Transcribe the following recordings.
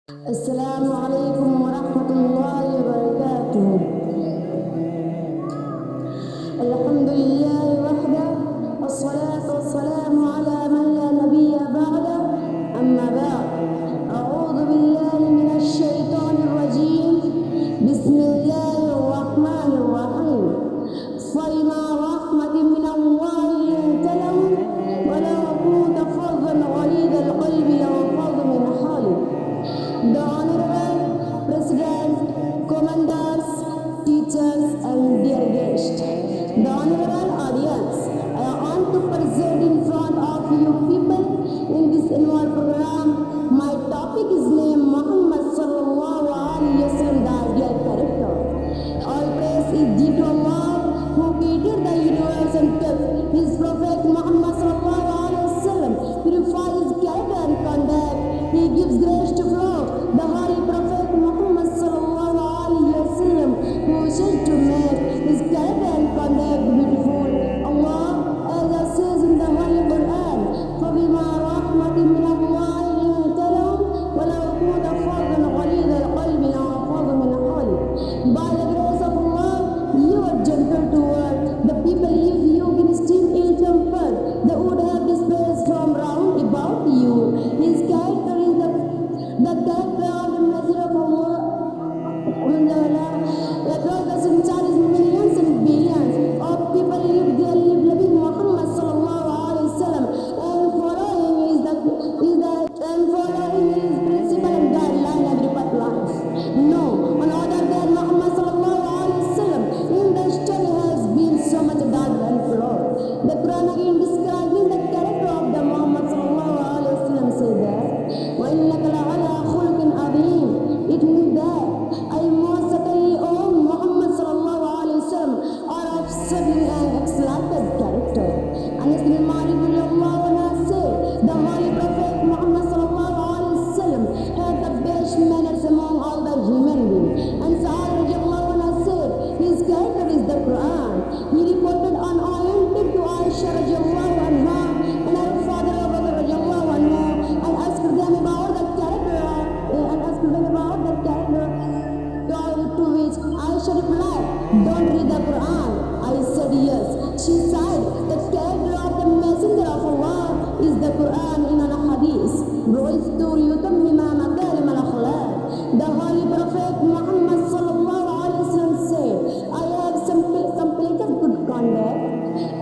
السلام عليكم ورحمة الله وبركاته. الحمد لله وحده والصلاة والسلام على من لا نبي بعده. أما بعد، أعوذ بالله من الشيطان الرجيم. بسم الله الرحمن الرحيم. فبما رحمة من الله لنت لهم ولو كنت فظا غليظ القلب لانفضوا من حولك. The Honorable President, Commanders, teachers and dear guests, the Honorable audience, I want to present in front of you people in this annual program. My topic is named Muhammad Sallallahu Alaihi Wasallam, the ideal character. All praise is due to Allah who created the universe and kept His Prophet Muhammad Sallallahu Alaihi Wasallam purify his character and conduct. He gives grace to flow. The Holy Prophet Muhammad Sallallahu Alaihi Wasallam who wishes to make his character and conduct beautiful. Allah, as it says in the Holy Quran, فَبِمَا رَحْمَةٍ مِّنَ اللَّهِ لِنتَ لَهُمْ وَلَوْ كُنتَ فَظًّا غَلِيظَ الْقَلْبِ لانفضوا من حولك. By the grace of Allah, you are gentle toward the people. If you been still ill-tempered, they would have dispersed from round about you. His character is the character of the Messenger of Allah. Across the centuries, millions and billions of people live their life loving Muhammad Sallallahu Alaihi Wasallam and following his principle and guideline every part life. No one other than Muhammad Sallallahu Alaihi Wasallam in the story has been so much dark and flawed. The Quran again describing the character of the Muhammad Sallallahu Alaihi Wasallam say that وَإِنَّكَ لَعَلَى خُلُقٍ عَظِيمٍ. It means that I most certainly, O Muhammad Sallallahu Alaihi Wasallam, are of serving and exalted character. Anas bin Malik radhiyallahu anhu said, the Holy Prophet Muhammad Sallallahu Alaihi Wasallam had the best manners among all the human beings. And Sa'ad radhiyallahu anhu said, his character is the Quran. He reported unoriented to Aisha radhiyallahu anha and her father Abu Bakr radhiyallahu anhu and asked them about the character to which Aisha replied, don't read the Quran. I said yes. She said, the character of the Messenger of Allah is the Quran in an hadith. The Holy Prophet Muhammad Sallallahu Alaihi Wasallam said, I have completed good conduct.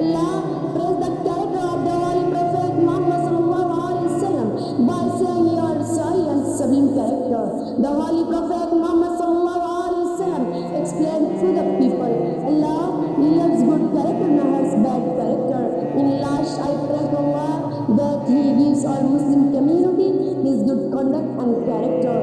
Allah praised the character of the Holy Prophet Muhammad Sallallahu Alaihi Wasallam by saying he had sorry and sublime character. The Holy Prophet Muhammad Sallallahu Alaihi Wasallam explained to the people, Allah loves good character and has bad character. In last, I pray to Allah that He gives all Muslim community His good conduct and character.